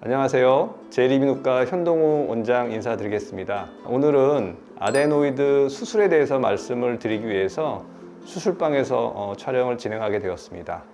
안녕하세요. 제1이비인후과 현동우 원장 인사드리겠습니다. 오늘은 아데노이드 수술에 대해서 말씀을 드리기 위해서 수술방에서 촬영을 진행하게 되었습니다.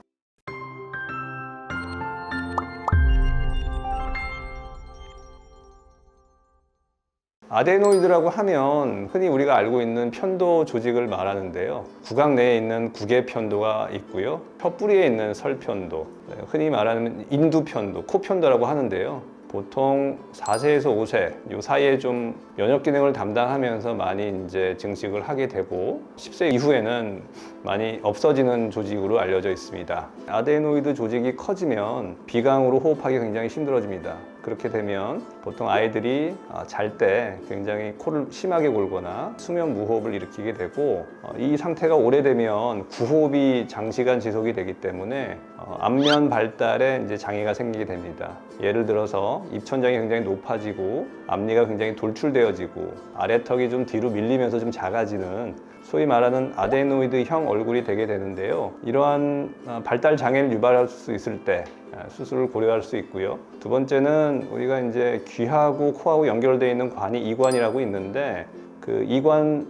아데노이드라고 하면 흔히 우리가 알고 있는 편도 조직을 말하는데요. 구강 내에 있는 구개편도가 있고요. 혀뿌리에 있는 설편도, 흔히 말하는 인두편도, 코편도라고 하는데요. 보통 4세에서 5세 이 사이에 좀 면역 기능을 담당하면서 많이 이제 증식을 하게 되고 10세 이후에는 많이 없어지는 조직으로 알려져 있습니다. 아데노이드 조직이 커지면 비강으로 호흡하기 굉장히 힘들어집니다. 그렇게 되면 보통 아이들이 잘 때 굉장히 코를 심하게 골거나 수면 무호흡을 일으키게 되고 이 상태가 오래되면 구호흡이 장시간 지속이 되기 때문에 안면 발달에 이제 장애가 생기게 됩니다. 예를 들어서 입천장이 굉장히 높아지고 앞니가 굉장히 돌출되어지고 아래턱이 좀 뒤로 밀리면서 좀 작아지는 소위 말하는 아데노이드형 얼굴이 되게 되는데요. 이러한 발달 장애를 유발할 수 있을 때 수술을 고려할 수 있고요. 두 번째는 우리가 이제 귀하고 코하고 연결되어 있는 관이 이관이라고 있는데 그 이관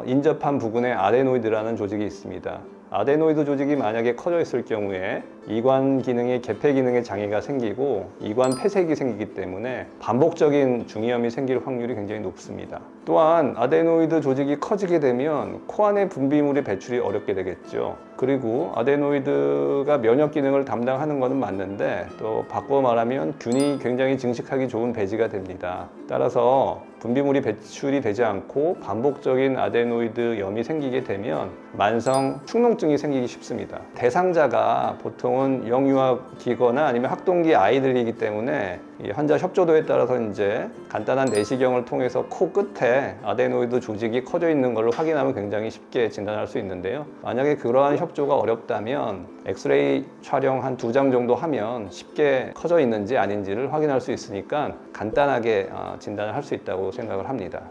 인접한 부분에 아데노이드라는 조직이 있습니다. 아데노이드 조직이 만약에 커져 있을 경우에 이관 기능의 개폐 기능에 장애가 생기고 이관 폐색이 생기기 때문에 반복적인 중이염이 생길 확률이 굉장히 높습니다. 또한 아데노이드 조직이 커지게 되면 코 안에 분비물의 배출이 어렵게 되겠죠. 그리고 아데노이드가 면역 기능을 담당하는 것은 맞는데 또 바꿔 말하면 균이 굉장히 증식하기 좋은 배지가 됩니다. 따라서 분비물이 배출이 되지 않고 반복적인 아데노이드염이 생기게 되면 만성 축농증이 생기기 쉽습니다. 대상자가 보통은 영유아기거나 아니면 학동기 아이들이기 때문에 이 환자 협조도에 따라서 이제 간단한 내시경을 통해서 코 끝에 아데노이드 조직이 커져 있는 것을 확인하면 굉장히 쉽게 진단할 수 있는데요. 만약에 그러한 협조가 어렵다면 엑스레이 촬영 한 2장 정도 하면 쉽게 커져 있는지 아닌지를 확인할 수 있으니까 간단하게 진단을 할 수 있다고 생각을 합니다.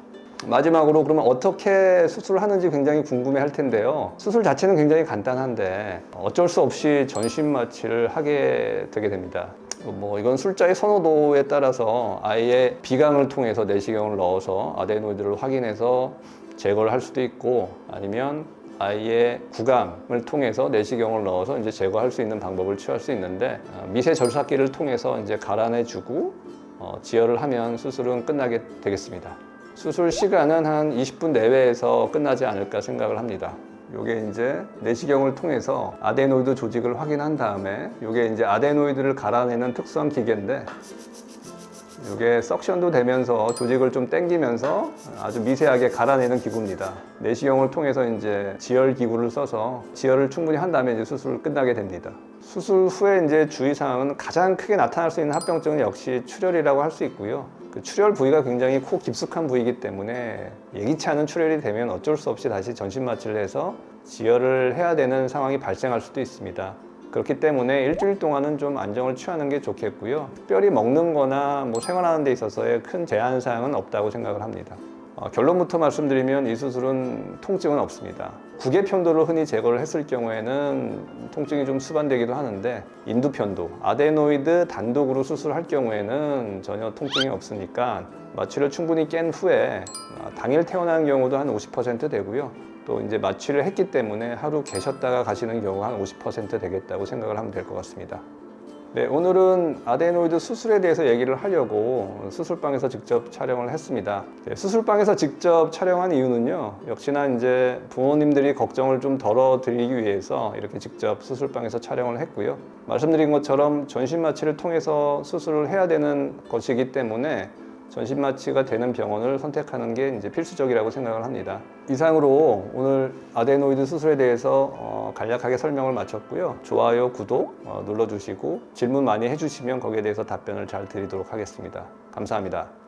마지막으로 그러면 어떻게 수술을 하는지 굉장히 궁금해 할 텐데요. 수술 자체는 굉장히 간단한데 어쩔 수 없이 전신 마취를 하게 되게 됩니다. 이건 술자의 선호도에 따라서 아이의 비강을 통해서 내시경을 넣어서 아데노이드를 확인해서 제거를 할 수도 있고 아니면 아이의 구강을 통해서 내시경을 넣어서 이제 제거할 수 있는 방법을 취할 수 있는데 미세 절삭기를 통해서 이제 갈아내주고 지혈을 하면 수술은 끝나게 되겠습니다. 수술 시간은 한 20분 내외에서 끝나지 않을까 생각을 합니다. 요게 이제 내시경을 통해서 아데노이드 조직을 확인한 다음에 요게 이제 아데노이드를 갈아내는 특수한 기계인데 요게 석션도 되면서 조직을 좀 당기면서 아주 미세하게 갈아내는 기구입니다. 내시경을 통해서 이제 지혈 기구를 써서 지혈을 충분히 한 다음에 이제 수술을 끝나게 됩니다. 수술 후에 이제 주의사항은 가장 크게 나타날 수 있는 합병증은 역시 출혈이라고 할 수 있고요. 그 출혈 부위가 굉장히 코 깊숙한 부위이기 때문에 예기치 않은 출혈이 되면 어쩔 수 없이 다시 전신 마취를 해서 지혈을 해야 되는 상황이 발생할 수도 있습니다. 그렇기 때문에 일주일 동안은 좀 안정을 취하는 게 좋겠고요. 특별히 먹는 거나 생활하는 데 있어서의 큰 제한 사항은 없다고 생각을 합니다. 결론부터 말씀드리면 이 수술은 통증은 없습니다. 구개편도를 흔히 제거를 했을 경우에는 통증이 좀 수반되기도 하는데 인두편도, 아데노이드 단독으로 수술할 경우에는 전혀 통증이 없으니까 마취를 충분히 깬 후에 당일 퇴원하는 경우도 한 50% 되고요. 또 이제 마취를 했기 때문에 하루 계셨다가 가시는 경우가 한 50% 되겠다고 생각을 하면 될 것 같습니다. 네, 오늘은 아데노이드 수술에 대해서 얘기를 하려고 수술방에서 직접 촬영을 했습니다. 네, 수술방에서 직접 촬영한 이유는요, 역시나 이제 부모님들이 걱정을 좀 덜어드리기 위해서 이렇게 직접 수술방에서 촬영을 했고요. 말씀드린 것처럼 전신 마취를 통해서 수술을 해야 되는 것이기 때문에 전신 마취가 되는 병원을 선택하는 게 이제 필수적이라고 생각을 합니다. 이상으로 오늘 아데노이드 수술에 대해서 간략하게 설명을 마쳤고요. 좋아요, 구독 눌러주시고 질문 많이 해주시면 거기에 대해서 답변을 잘 드리도록 하겠습니다. 감사합니다.